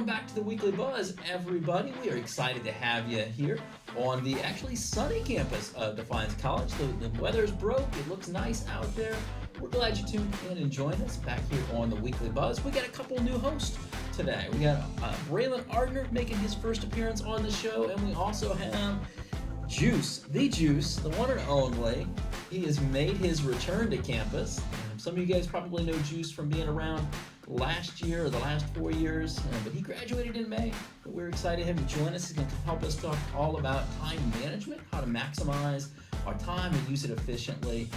back to the Weekly Buzz, everybody. We are excited to have you here on the actually sunny campus of Defiance College. The weather's broke. It looks nice out there. We're glad you tuned in and joined us back here on the Weekly Buzz. We got a couple new hosts today. We got Bryalon Ardner making his first appearance on the show, and we also have Juice, the one and only. He has made his return to campus. Some of you guys probably know Juice from being around last year or the last 4 years, but he graduated in May. But we're excited to have him join us. He's going to help us talk all about time management, how to maximize our time and use it efficiently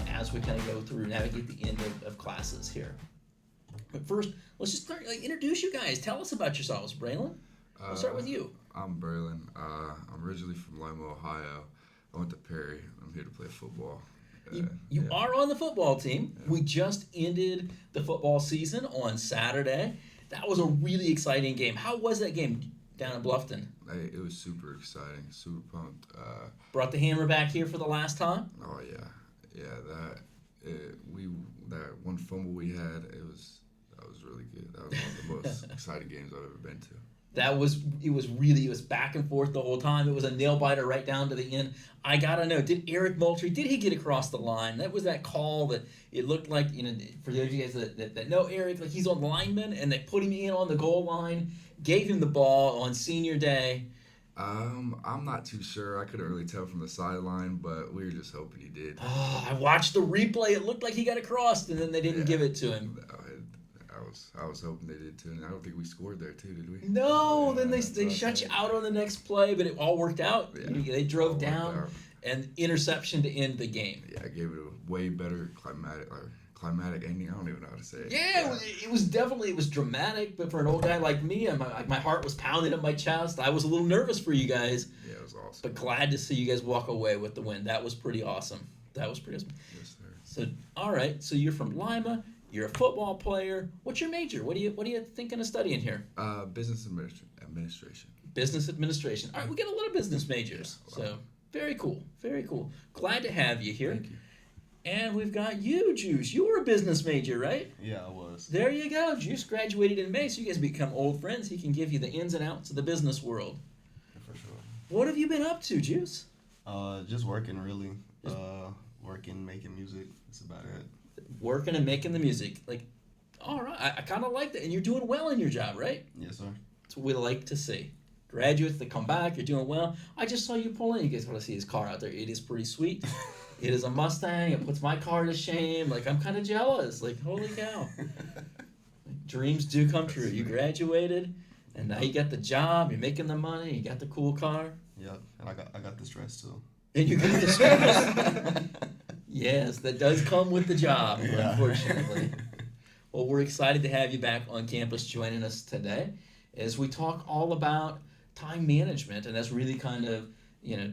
as we kind of go through, navigate the end of classes here. But first, let's just start, introduce you guys. Tell us about yourselves. Bryalon, we'll start with you. I'm Bryalon. I'm originally from Lima, Ohio. I went to Perry. I'm here to play football. You are on the football team. Yeah. We just ended the football season on Saturday. That was a really exciting game. How was that game down in Bluffton? It was super exciting, super pumped. Brought the hammer back here for the last time? Oh, yeah. That one fumble we had, that was really good. That was one of the most exciting games I've ever been to. It was back and forth the whole time. It was a nail biter right down to the end. I gotta know, did Eric Moultrie, did he get across the line? That was that call that it looked like, for those of you guys that know Eric, like he's on lineman, and they put him in on the goal line, gave him the ball on senior day. I'm not too sure. I couldn't really tell from the sideline, but we were just hoping he did. Oh, I watched the replay. It looked like he got across, and then they didn't give it to him. I was hoping they did too, and I don't think we scored there too, did we? No, then they shut you out on the next play, but it all worked out. Yeah, they drove down and interception to end the game. Yeah, I gave it a way better climatic ending. I don't even know how to say it. Yeah, it was dramatic, but for an old guy like me, my heart was pounding at my chest. I was a little nervous for you guys. Yeah, it was awesome. But glad to see you guys walk away with the win. That was pretty awesome. Yes, sir. So, all right. So you're from Lima. You're a football player. What's your major? What are you thinking of studying here? Business administration. Business administration. All right, we got a lot of business majors. Yeah, wow. So very cool. Very cool. Glad to have you here. Thank you. And we've got you, Juice. You were a business major, right? Yeah, I was. There you go. Juice graduated in May, so you guys become old friends. He can give you the ins and outs of the business world. Yeah, for sure. What have you been up to, Juice? Just working, really. Working, making music. That's about it. Working and making the music. All right. I kind of like that. And you're doing well in your job, right? Yes, sir. That's what we like to see. Graduates that come back, you're doing well. I just saw you pull in. You guys want to see his car out there. It is pretty sweet. It is a Mustang. It puts my car to shame. I'm kind of jealous. Holy cow. Dreams do come true. You graduated, and now you got the job. You're making the money. You got the cool car. Yep, and I got the stress, too. And you got the stress. Yes, that does come with the job, unfortunately. Well, we're excited to have you back on campus joining us today as we talk all about time management, and that's really kind of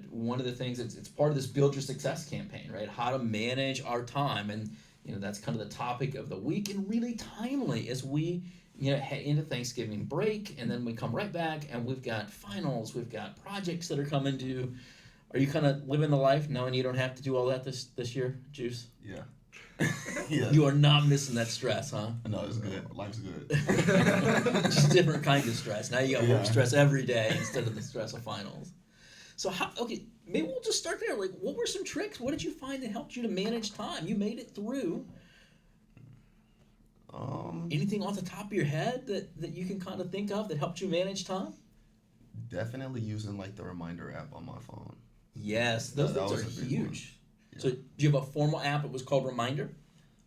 one of the things it's part of this Build Your Success campaign, right? How to manage our time, and that's kind of the topic of the week, and really timely as we head into Thanksgiving break, and then we come right back, and we've got finals, we've got projects that are coming due. Are you kind of living the life knowing you don't have to do all that this year, Juice? Yeah. Yeah. You are not missing that stress, huh? No, it's good. Life's good. Just different kind of stress. Now you got work stress every day instead of the stress of finals. So maybe we'll just start there. What were some tricks? What did you find that helped you to manage time? You made it through. Anything off the top of your head that you can kind of think of that helped you manage time? Definitely using the reminder app on my phone. Yes, those things are huge. Yeah. So do you have a formal app that was called Reminder?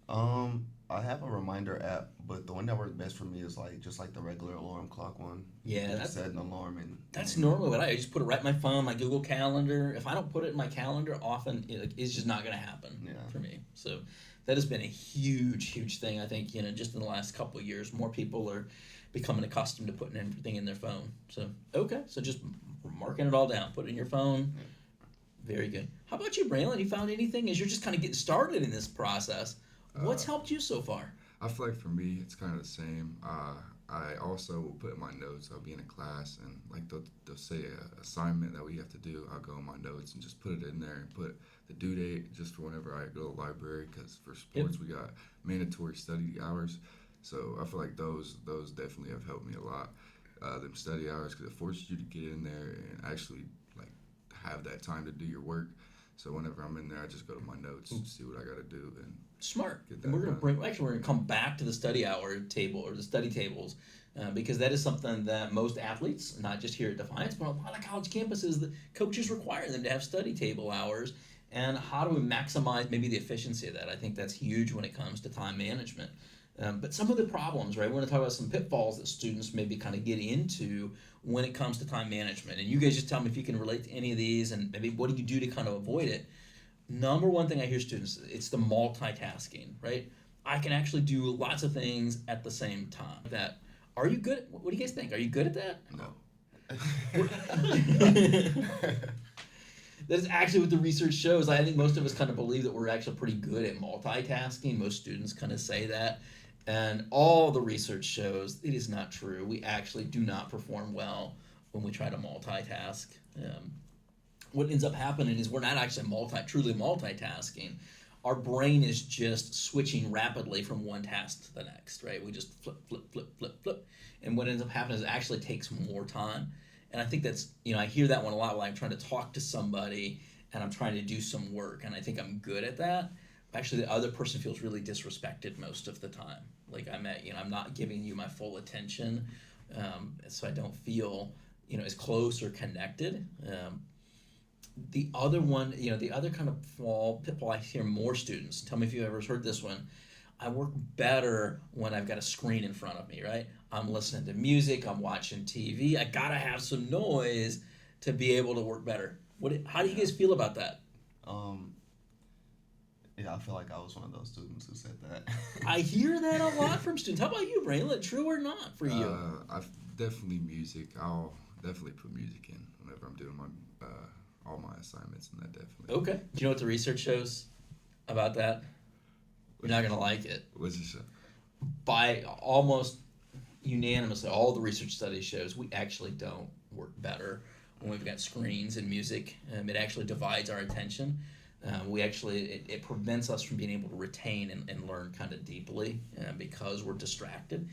I have a reminder app, but the one that works best for me is just the regular alarm clock one. Yeah, that's set an alarm and. That's normally what I just put it right in my phone, my Google Calendar. If I don't put it in my calendar, often it's just not going to happen for me. So that has been a huge thing. I think just in the last couple of years, more people are becoming accustomed to putting everything in their phone. So so just marking it all down, put it in your phone. Yeah. Very good. How about you, Bryalon? You found anything as you're just kind of getting started in this process? What's helped you so far? I feel like for me, it's kind of the same. I also will put in my notes. I'll be in a class, and they'll say an assignment that we have to do. I'll go in my notes and just put it in there and put the due date just for whenever I go to the library, because for sports we got mandatory study hours. So I feel like those definitely have helped me a lot. them study hours because it forces you to get in there and actually like have that time to do your work. So whenever I'm in there, I just go to my notes and see what I got to do and Smart. get that And we're done. we're gonna come back to the study hour table or the study tables, because that is something that most athletes, not just here at Defiance, but a lot of college campuses, the coaches require them to have study table hours. And how do we maximize maybe the efficiency of that? I think that's huge when it comes to time management. But some of the problems, right? We're going to talk about some pitfalls that students maybe kind of get into when it comes to time management. And you guys just tell me if you can relate to any of these and maybe what do you do to kind of avoid it. Number one thing I hear students, it's the multitasking, right? I can actually do lots of things at the same time. That are you good? What do you guys think? Are you good at that? No. That is actually what the research shows. I think most of us kind of believe that we're actually pretty good at multitasking. Most students kind of say that. And all the research shows it is not true. We actually do not perform well when we try to multitask. What ends up happening is we're not actually truly multitasking. Our brain is just switching rapidly from one task to the next, right? We just flip, flip, flip, flip, flip. And what ends up happening is it actually takes more time. And I think that's, I hear that one a lot when I'm trying to talk to somebody and I'm trying to do some work. And I think I'm good at that. Actually, the other person feels really disrespected most of the time. Like I'm not giving you my full attention. So I don't feel, as close or connected. The other one, the other kind of pitfall I hear more students, tell me if you've ever heard this one, I work better when I've got a screen in front of me, right? I'm listening to music, I'm watching TV, I gotta have some noise to be able to work better. How do you guys feel about that? Yeah, I feel like I was one of those students who said that. I hear that a lot from students. How about you, Bryalon? True or not for you? I've definitely music. I'll definitely put music in whenever I'm doing my all my assignments, and that definitely. Okay. Do you know what the research shows about that? You're not gonna like it. What's it show? By almost unanimously, all the research studies shows we actually don't work better when we've got screens and music. It actually divides our attention. It prevents us from being able to retain and learn kind of deeply because we're distracted.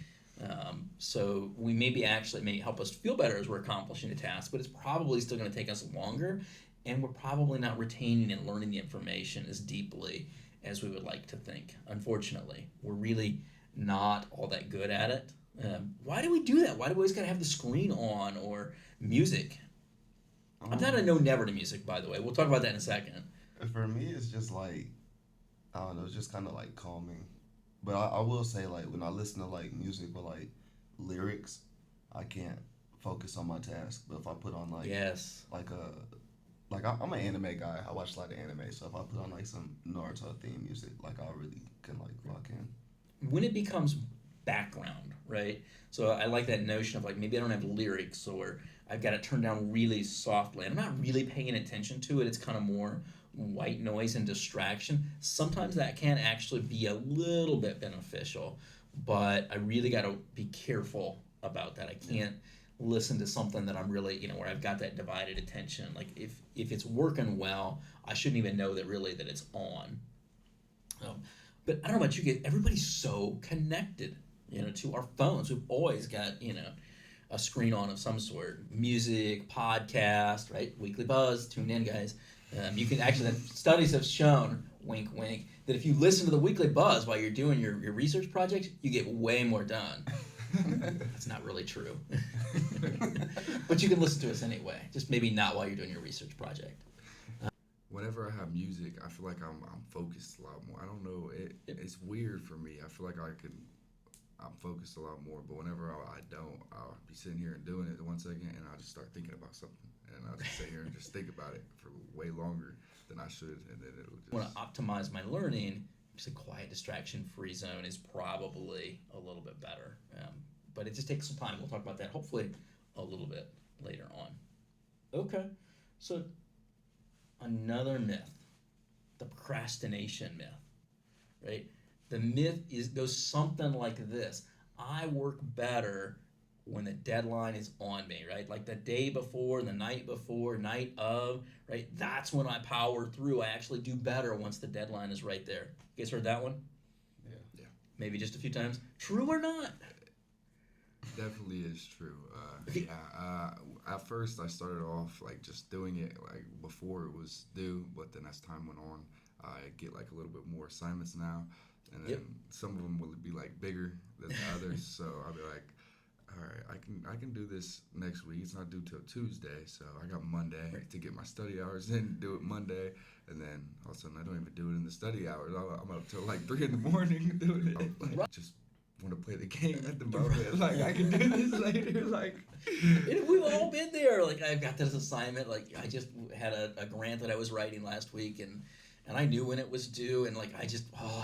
So we may help us feel better as we're accomplishing a task, but it's probably still going to take us longer, and we're probably not retaining and learning the information as deeply as we would like to think. Unfortunately, we're really not all that good at it. Why do we do that? Why do we always got to have the screen on or music? I'm not a no never to music, by the way. We'll talk about that in a second. For me, it's just like, I don't know, it's just kind of like calming. But I will say, like, when I listen to like music with like lyrics, I can't focus on my task. But if I put on like Yes. I'm an anime guy. I watch a lot of anime, so if I put on like some Naruto theme music, like I really can like lock in. When it becomes background, right? So I like that notion of like maybe I don't have lyrics or I've got it turned down really softly. I'm not really paying attention to it. It's kind of more white noise and distraction. Sometimes that can actually be a little bit beneficial, but I really got to be careful about that. I can't listen to something that I'm really, where I've got that divided attention. Like if it's working well, I shouldn't even know that it's on. But I don't know about you guys, everybody's so connected, to our phones. We've always got, a screen on of some sort. Music, podcast, right? Weekly Buzz, tune in, guys. You can actually, studies have shown, wink, wink, that if you listen to the Weekly Buzz while you're doing your research projects, you get way more done. That's not really true. But you can listen to us anyway, just maybe not while you're doing your research project. Whenever I have music, I feel like I'm focused a lot more. I don't know, it's weird for me. I feel like I'm focused a lot more, but whenever I don't, I'll be sitting here and doing it 1 second, and I'll just start thinking about something, and I'll just sit here and just think about it for way longer than I should, and then it'll just. Want to optimize my learning, just a quiet, distraction-free zone is probably a little bit better, but it just takes some time. We'll talk about that hopefully a little bit later on. Okay, so another myth, the procrastination myth, right? The myth goes something like this. I work better when the deadline is on me, right? Like the day before, the night before, night of, right? That's when I power through. I actually do better once the deadline is right there. You guys heard that one? Yeah. Maybe just a few times. True or not? definitely is true. At first I started off like just doing it like before it was due, but then as time went on, I get like a little bit more assignments now, and then Yep. some of them will be like bigger than the others. So I'll be like, all right, I can do this next week. It's not due till Tuesday, so I got Monday Right. to get my study hours in. Do it Monday, and then all of a sudden I don't even do it in the study hours. I'm up till like 3 in the morning doing it. Like, just want to play the game at the moment. Like I can do this later. Like And we've all been there. Like I've got this assignment. Like I just had a grant that I was writing last week, and I knew when it was due, and like I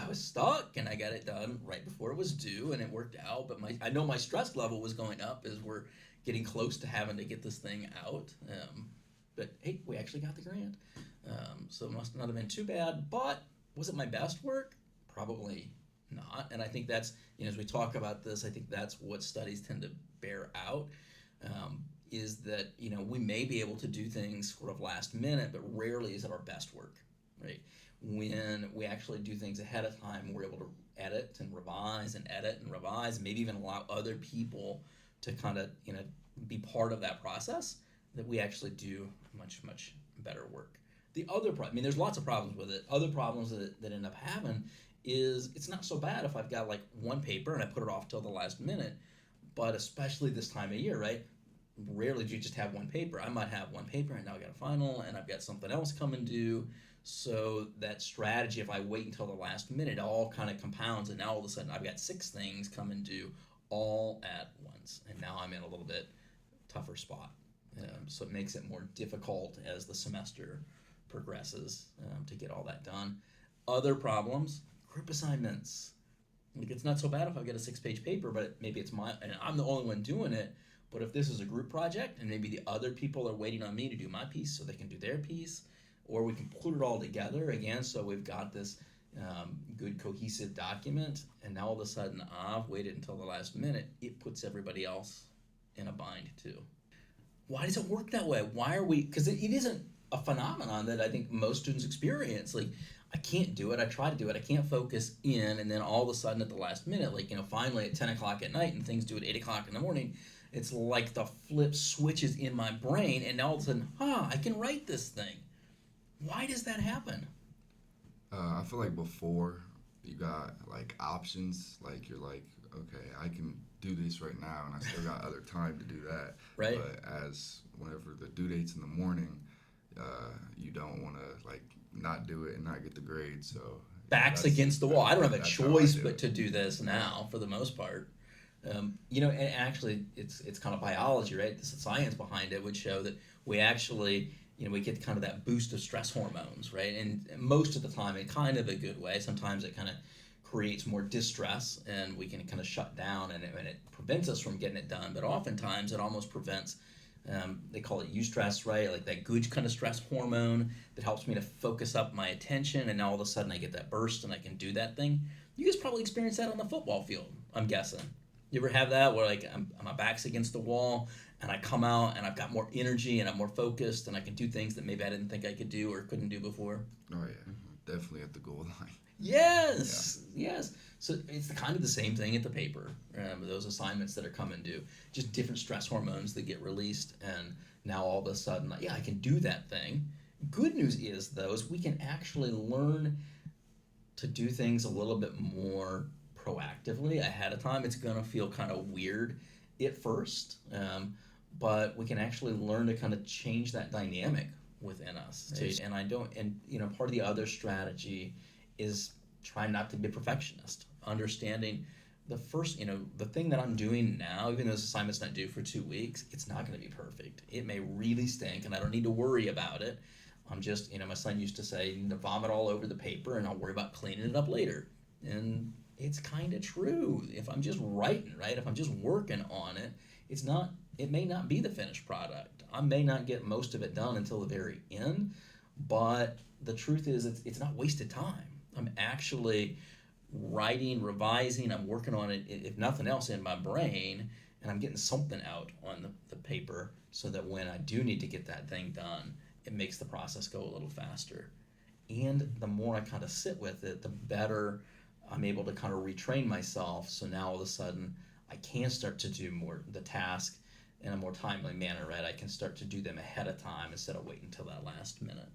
was stuck, and I got it done right before it was due, and it worked out. But I know my stress level was going up as we're getting close to having to get this thing out. But hey, we actually got the grant, so it must not have been too bad. But was it my best work? Probably not. And I think that's, as we talk about this, I think that's what studies tend to bear out, is that, we may be able to do things sort of last minute, but rarely is it our best work, right? When we actually do things ahead of time, we're able to edit and revise and edit and revise, and maybe even allow other people to kind of, be part of that process, that we actually do much, much better work. The other problem, there's lots of problems with it. Other problems that end up having is it's not so bad if I've got like one paper and I put it off till the last minute, but especially this time of year, right? Rarely do you just have one paper. I might have one paper and now I got a final and I've got something else coming due. So that strategy, if I wait until the last minute, all kind of compounds, and now all of a sudden I've got 6 things coming due all at once, and now I'm in a little bit tougher spot. So it makes it more difficult as the semester progresses, to get all that done. Other problems, group assignments. Like it's not so bad if I get a 6-page paper, but maybe and I'm the only one doing it. But if this is a group project and maybe the other people are waiting on me to do my piece so they can do their piece, or we can put it all together again so we've got this good cohesive document, and now all of a sudden I've waited until the last minute, it puts everybody else in a bind too. Why does it work that way? Why are we, because it isn't a phenomenon that I think most students experience. Like, I can't do it. I try to do it. I can't focus in. And then all of a sudden at the last minute, like, finally at 10 o'clock at night and things due at 8 o'clock in the morning, it's like the flip switches in my brain. And now all of a sudden, I can write this thing. Why does that happen? I feel like before you got like options, like you're like, okay, I can do this right now, and I still got other time to do that. Right. But as whenever the due date's in the morning, you don't want to like not do it and not get the grade. So Backs against the wall. I don't have a that's how I choice do but it. to do this now for the most part. And actually, it's kind of biology, right? The science behind it would show that we actually, we get kind of that boost of stress hormones, right? And most of the time, in kind of a good way. Sometimes it kind of creates more distress, and we can kind of shut down, and it prevents us from getting it done. But oftentimes, it almost prevents. They call it eustress, right? Like that good kind of stress hormone that helps me to focus up my attention, and now all of a sudden I get that burst and I can do that thing. You guys probably experience that on the football field, I'm guessing. You ever have that where like my back's against the wall and I come out and I've got more energy and I'm more focused and I can do things that maybe I didn't think I could do or couldn't do before? Oh yeah, definitely at the goal line. Yes, yes. So it's kind of the same thing at the paper. Those assignments that are coming due, just different stress hormones that get released, and now all of a sudden, I can do that thing. Good news is, though, is we can actually learn to do things a little bit more proactively ahead of time. It's going to feel kind of weird at first, but we can actually learn to kind of change that dynamic within us. Right? And part of the other strategy is try not to be a perfectionist. Understanding the thing that I'm doing now, even though this assignment's not due for 2 weeks, it's not going to be perfect. It may really stink, and I don't need to worry about it. I'm just, my son used to say, you need to vomit all over the paper, and I'll worry about cleaning it up later. And it's kind of true. If I'm just writing, right? If I'm just working on it, it may not be the finished product. I may not get most of it done until the very end, but the truth is it's not wasted time. I'm actually writing, revising, I'm working on it, if nothing else, in my brain, and I'm getting something out on the paper so that when I do need to get that thing done, it makes the process go a little faster. And the more I kind of sit with it, the better I'm able to kind of retrain myself. So now all of a sudden, I can start to do more the task in a more timely manner, right? I can start to do them ahead of time instead of waiting until that last minute.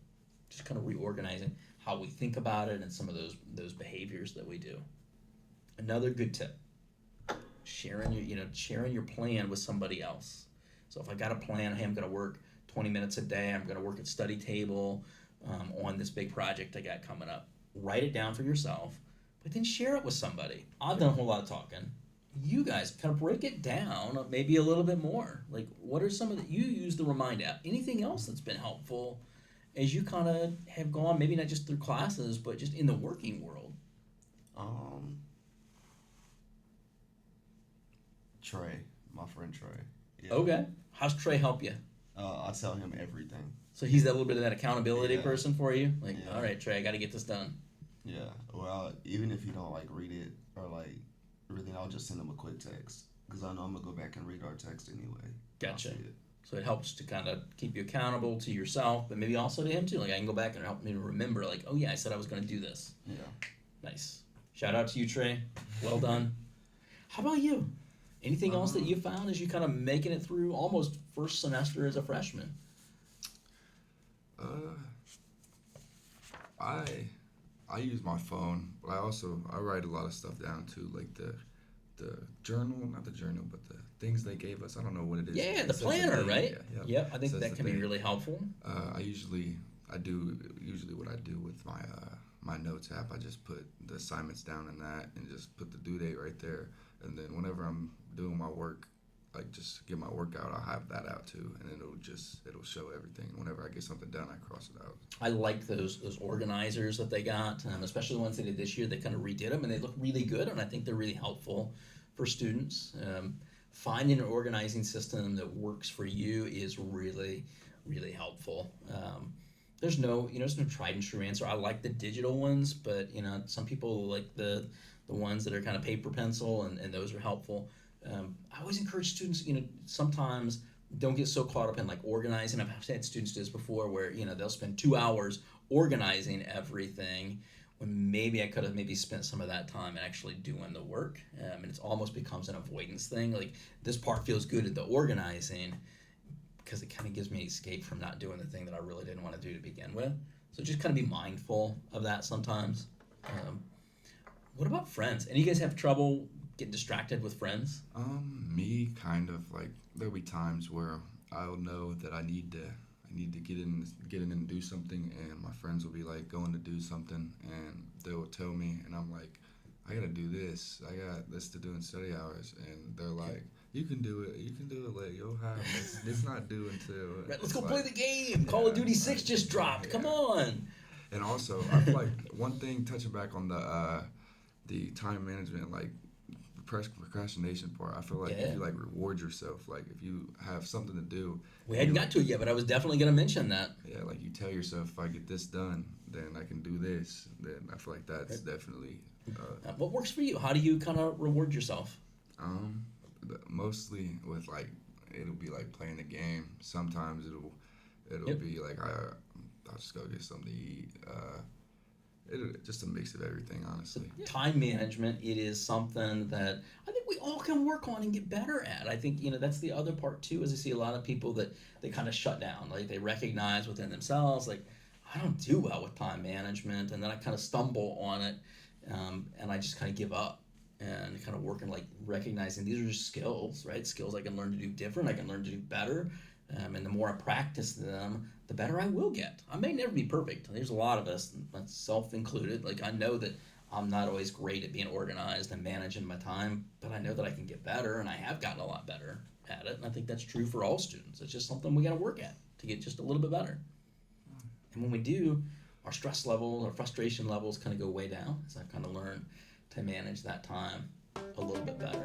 Just kind of reorganizing how we think about it and some of those behaviors that we do. Another good tip: sharing your plan with somebody else. So if I got a plan, hey, I'm going to work 20 minutes a day. I'm going to work at study table on this big project I got coming up. Write it down for yourself, but then share it with somebody. I've done a whole lot of talking. You guys kind of break it down maybe a little bit more. Like, what are some of the, you use the Remind app. Anything else that's been helpful as you kind of have gone, maybe not just through classes, but just in the working world? Trey, my friend Trey. Yeah. Okay. How's Trey help you? I tell him everything. So he's that little bit of that accountability Yeah. person for you? Like, Yeah. all right, Trey, I got to get this done. Yeah. Well, even if you don't like read it or like everything, I'll just send him a quick text because I know I'm gonna go back and read our text anyway. I'll Gotcha. see it. So it helps to kind of keep you accountable to yourself, but maybe also to him too. Like, I can go back and help me to remember, like, oh yeah, I said I was going to do this. Yeah. Nice. Shout out to you, Trey. Well done. How about you? Anything else that you found as you kind of making it through almost first semester as a freshman? I use my phone, but I write a lot of stuff down too, like the journal, not the journal, but the things they gave us. I don't know what it is. Yeah, It the says planner, date. right? Yeah, Yep, I think Says that the can be date. really helpful. I do usually what I do with my notes app. I just put the assignments down in that and just put the due date right there. And then whenever I'm doing my work, like just get my work out, I'll have that out too, and it'll show everything. Whenever I get something done, I cross it out. I like those organizers that they got, especially the ones they did this year. They kind of redid them, and they look really good, and I think they're really helpful for students. Finding an organizing system that works for you is really, really helpful. There's no tried and true answer. I like the digital ones, but some people like the ones that are kind of paper pencil, and those are helpful. I always encourage students, sometimes don't get so caught up in like organizing. I've had students do this before where, they'll spend 2 hours organizing everything when maybe I could have maybe spent some of that time actually doing the work. And it almost becomes an avoidance thing. Like, this part feels good at the organizing because it kind of gives me escape from not doing the thing that I really didn't want to do to begin with. So just kind of be mindful of that sometimes. What about friends? Any of you guys have trouble getting distracted with friends? Me kind of like there'll be times where I'll know that I need to get in and do something, and my friends will be like going to do something, and they will tell me, and I'm like, I gotta do this. I got this to do in study hours, and they're like, you can do it later. You'll have it. It's not due until. Right, let's go play the game. Call of Duty 6 just dropped. Yeah. Come on. And also, I feel like one thing, touching back on the time management, like procrastination part, I feel like if you like reward yourself, like if you have something to do. We hadn't got to it yet, but I was definitely going to mention that. Yeah, like you tell yourself, if I get this done, then I can do this. Then I feel like that's definitely. What works for you? How do you kind of reward yourself? Mostly with like, it'll be like playing a game. Sometimes it'll be like I'll just go get something to eat. Just a mix of everything, honestly. Time management, it is something that I think we all can work on and get better at. I think, that's the other part too, is I see a lot of people that they kind of shut down. Like, they recognize within themselves, like, I don't do well with time management, and then I kind of stumble on it, and I just kind of give up and kind of working, like, recognizing these are just skills, right? Skills I can learn to do different, I can learn to do better. And the more I practice them, the better I will get. I may never be perfect. There's a lot of us, myself included. Like, I know that I'm not always great at being organized and managing my time, but I know that I can get better, and I have gotten a lot better at it. And I think that's true for all students. It's just something we got to work at to get just a little bit better. And when we do, our stress level, our frustration levels kind of go way down. So I've kind of learned to manage that time a little bit better.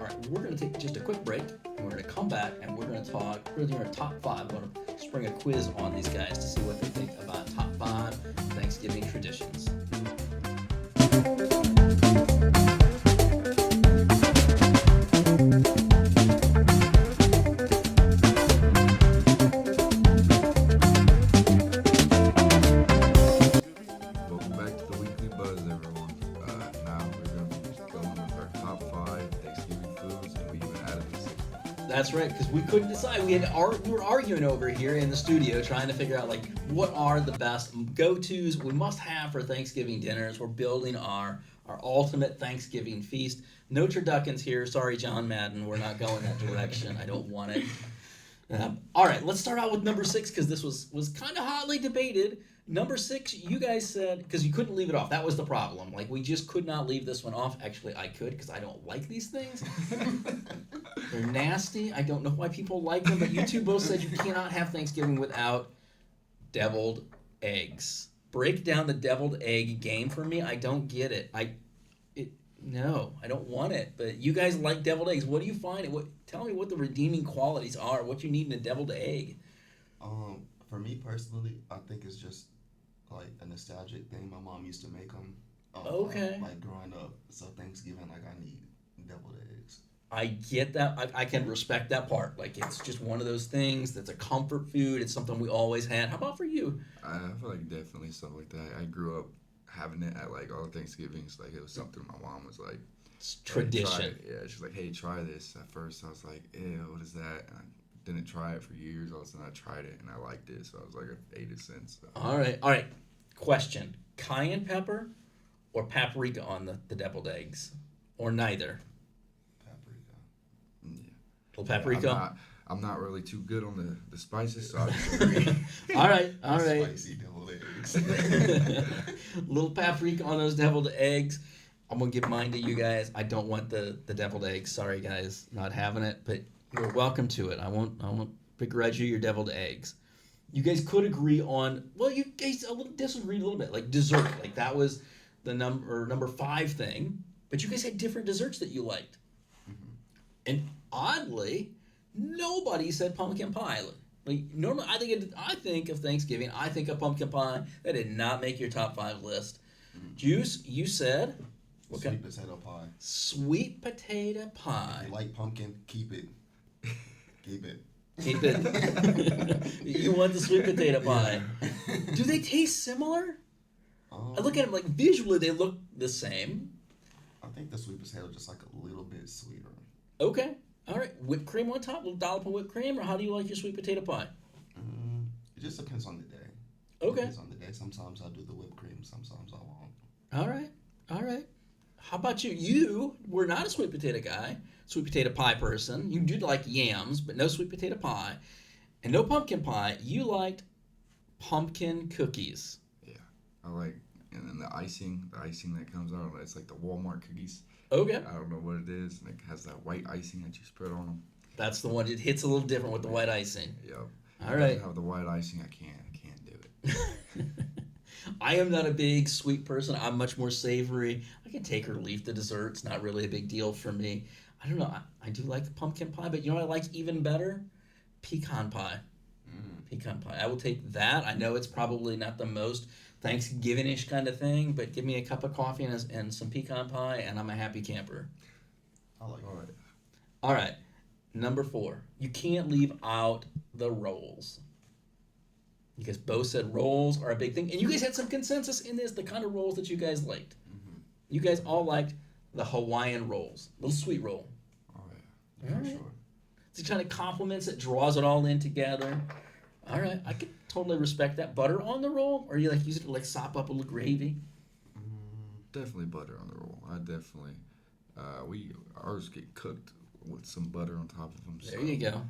All right, we're going to take just a quick break, and we're going to come back, and we're going to talk, we're doing our top 5. We're going to spring a quiz on these guys to see what they think about top 5 Thanksgiving traditions. Welcome back to the Weekly Buzz, everyone. Now we're going to be going with our top 5 Thanksgiving That's right, because we couldn't decide. We were arguing over here in the studio trying to figure out like what are the best go-tos we must have for Thanksgiving dinners. We're building our ultimate Thanksgiving feast. No turduckens here. Sorry, John Madden. We're not going that direction. I don't want it. All right, let's start out with number 6 because this was kind of hotly debated. Number 6, you guys said, because you couldn't leave it off. That was the problem. Like, we just could not leave this one off. Actually, I could because I don't like these things. They're nasty. I don't know why people like them, but you two both said you cannot have Thanksgiving without deviled eggs. Break down the deviled egg game for me. I don't get it. No, I don't want it. But you guys like deviled eggs. What do you find? Tell me what the redeeming qualities are. What you need in a deviled egg. For me personally, I think it's just like a nostalgic thing. My mom used to make them. Okay. Like growing up, so Thanksgiving, like I need deviled eggs. I get that. I can respect that part. Like it's just one of those things that's a comfort food. It's something we always had. How about for you? I feel like definitely stuff like that. I grew up having it at like all Thanksgivings. Like it was something my mom was like, It's "Hey, tradition. try it." Yeah, she's like, "Hey, try this." At first, I was like, "Ew, what is that?" And I didn't try it for years. All of a sudden, I tried it and I liked it. So I was like, I ate it since. So. All right. Question: cayenne pepper or paprika on the deviled eggs, or neither? Paprika. Yeah. Little paprika. Yeah, I'm not really too good on the spices, so I just agree. All right. Spicy deviled eggs. Little paprika on those deviled eggs. I'm gonna give mine to you guys. I don't want the deviled eggs. Sorry, guys, not having it. But you're welcome to it. I won't begrudge you your deviled eggs. You guys could agree on. Well, you guys disagreed a little bit. Like dessert. Like that was the number 5 thing. But you guys had different desserts that you liked. Mm-hmm. And oddly, nobody said pumpkin pie. Like normally, I think of Thanksgiving. I think of pumpkin pie. That did not make your top 5 list. Mm-hmm. Juice, you said Sweet potato pie. Sweet potato If pie. you like pumpkin, keep it. Keep it. Keep it. You want the sweet potato pie. Do they taste similar? I look at them like visually, they look the same. I think the sweet potato just like a little bit sweeter. Okay. All right. Whipped cream on top, a little dollop of whipped cream, or how do you like your sweet potato pie? It just depends on the day. Okay. Depends on the day. Sometimes I do the whipped cream. Sometimes I won't. All right. How about you? You were not a sweet potato guy, sweet potato pie person. You did like yams, but no sweet potato pie. And no pumpkin pie. You liked pumpkin cookies. Yeah, I like, and then the icing that comes out, it's like the Walmart cookies. Okay. I don't know what it is, and it has that white icing that you spread on them. That's the one. It hits a little different with the white icing. Yep. All right. If it doesn't have the white icing, I can't do it. I am not a big sweet person. I'm much more savory. I can take or leave the dessert. It's not really a big deal for me. I don't know. I do like the pumpkin pie, but you know what I like even better? Pecan pie. Pecan pie. I will take that. I know it's probably not the most Thanksgiving-ish kind of thing, but give me a cup of coffee and some pecan pie, and I'm a happy camper. I like All right. All right. Number 4. You can't leave out the rolls. You guys both said rolls are a big thing. And you guys had some consensus in this, the kind of rolls that you guys liked. Mm-hmm. You guys all liked the Hawaiian rolls. Little sweet roll. Oh yeah. For All right. sure. It kind of complements it, draws it all in together. All right. I could totally respect that. Butter on the roll? Or you like use it to like sop up a little gravy? Definitely butter on the roll. I definitely. Ours get cooked with some butter on top of them. There you go.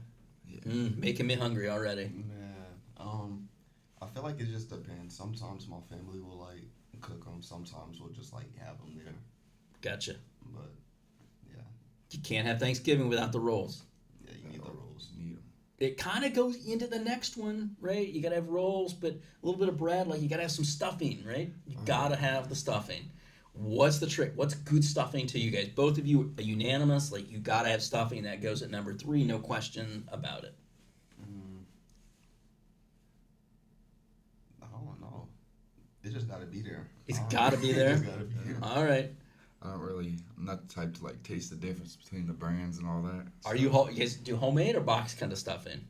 Yeah. Making me hungry already. Man, I feel like it just depends. Sometimes my family will like cook them. Sometimes we'll just like have them there. Gotcha. But yeah, You can't have Thanksgiving without the rolls. yeah, you need the rolls. Need 'em. It kind of goes into the next one, right? You gotta have rolls, but a little bit of bread, like you gotta have some stuffing, right? You gotta have the stuffing. What's the trick? What's good stuffing to you guys? Both of you are unanimous, like you gotta have stuffing. That goes at number 3, no question about it. I don't know. It just gotta be there. It's gotta be there? It just gotta be there. All right. I'm not the type to like taste the difference between the brands and all that. Are you guys do homemade or box kind of stuffing?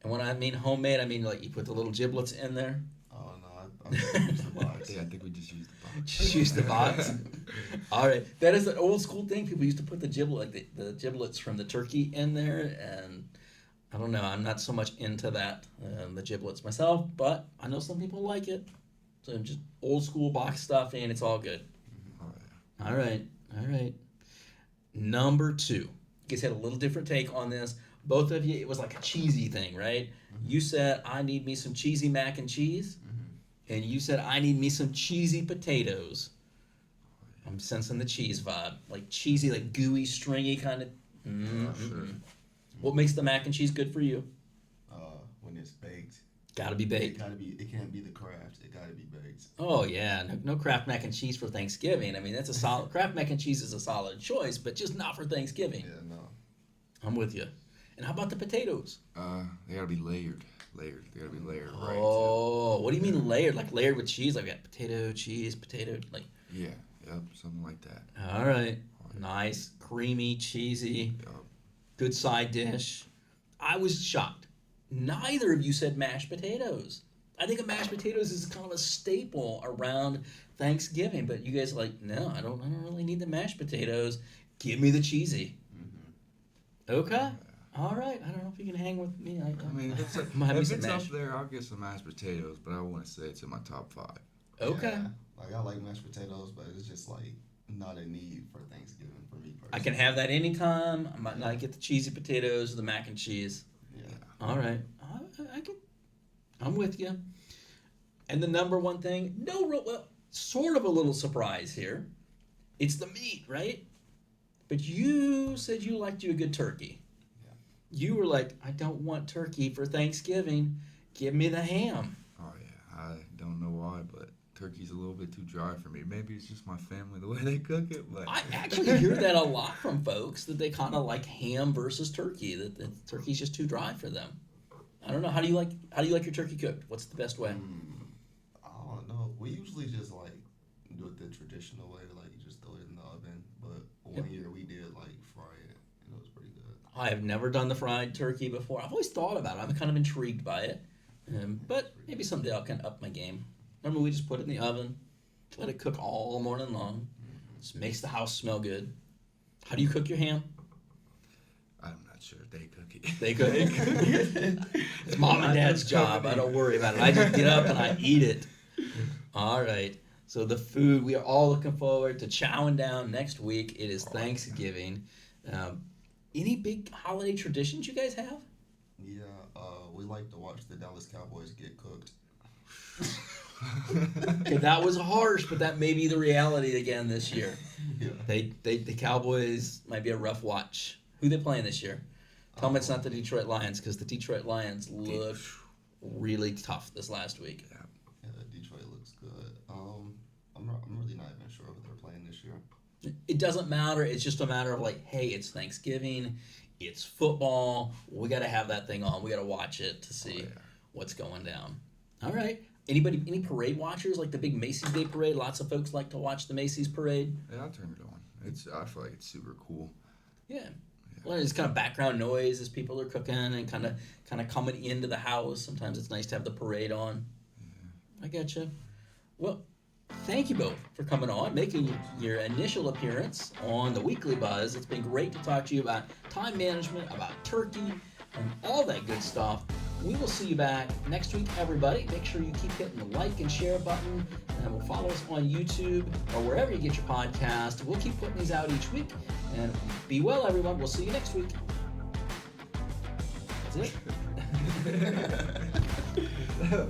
And when I mean homemade, I mean like you put the little giblets in there. Oh no, I'm just gonna use the box. Yeah, I think we just used the box. Just use the box. All right, that is an old school thing. People used to put the giblet, like the giblets from the turkey in there, and I don't know. I'm not so much into that, the giblets myself, but I know some people like it. So just old school box stuff, and it's all good. Oh, yeah. All right. Number 2. You guys had a little different take on this. Both of you, it was like a cheesy thing, right? Mm-hmm. You said, I need me some cheesy mac and cheese. Mm-hmm. And you said, I need me some cheesy potatoes. I'm sensing the cheese vibe. Like cheesy, like gooey, stringy kind of. Sure. What makes the mac and cheese good for you? When it's baked. Gotta be baked. It can't be the Kraft. It gotta be baked. Oh, yeah. No Kraft mac and cheese for Thanksgiving. I mean, that's a solid. Kraft mac and cheese is a solid choice, but just not for Thanksgiving. Yeah, no. I'm with you. And how about the potatoes? They gotta be layered. They gotta be layered right. Oh, what do you mean layered? Like layered with cheese? Like got potato, cheese, potato. Like. Yeah. Yep. Something like that. All right. Nice, creamy, cheesy, Yep. good side dish. I was shocked. Neither of you said mashed potatoes. I think a mashed potatoes is kind of a staple around Thanksgiving, but you guys are like, no, I don't really need the mashed potatoes. Give me the cheesy. Mm-hmm. Okay. All right. I don't know if you can hang with me. I mean, if it's, might have me if some it's mash. up there, I'll get some mashed potatoes, but I wouldn't say it's in my top 5. Okay. Yeah, like I like mashed potatoes, but it's just like not a need for Thanksgiving for me personally. I can have that anytime. I might not get the cheesy potatoes or the mac and cheese. Yeah. All right. I'm with you. And the number one thing, sort of a little surprise here. It's the meat, right? But you said you liked you a good turkey. Yeah. You were like, I don't want turkey for Thanksgiving. Give me the ham. Oh yeah, I don't know why, but turkey's a little bit too dry for me. Maybe it's just my family, the way they cook it. But I actually hear that a lot from folks, that they kind of like ham versus turkey, that the turkey's just too dry for them. I don't know. How do you like your turkey cooked? What's the best way? I don't know. We usually just like do it the traditional way, like you just throw it in the oven. But one year we did like fry it, and it was pretty good. I have never done the fried turkey before. I've always thought about it. I'm kind of intrigued by it. But maybe someday I'll kind of up my game. Remember, we just put it in the oven, let it cook all morning long. Just makes the house smell good. How do you cook your ham? I'm not sure they cook it. They cook it. It's mom and dad's job. I don't worry about it. I just get up and I eat it. All right. So the food, we are all looking forward to chowing down next week. It is Thanksgiving. Any big holiday traditions you guys have? Yeah, we like to watch the Dallas Cowboys get cooked. Okay, that was harsh, but that may be the reality again this year. Yeah. The Cowboys might be a rough watch. Who they playing this year? Tell me it's not the Detroit Lions, because the Detroit Lions looked really tough this last week. Yeah, Detroit looks good. I'm really not even sure who they're playing this year. It doesn't matter. It's just a matter of like, hey, it's Thanksgiving, it's football. We got to have that thing on. We got to watch it to see what's going down. All right. Any parade watchers, like the big Macy's Day Parade? Lots of folks like to watch the Macy's Parade. Yeah, I'll turn it on. I feel like it's super cool. Yeah. Well, it's kind of background noise as people are cooking and kind of coming into the house. Sometimes it's nice to have the parade on. Yeah. I getcha. Well, thank you both for coming on, making your initial appearance on the Weekly Buzz. It's been great to talk to you about time management, about turkey, and all that good stuff. We will see you back next week, everybody. Make sure you keep hitting the like and share button, and we'll follow us on YouTube or wherever you get your podcast. We'll keep putting these out each week, and be well, everyone. We'll see you next week. That's it.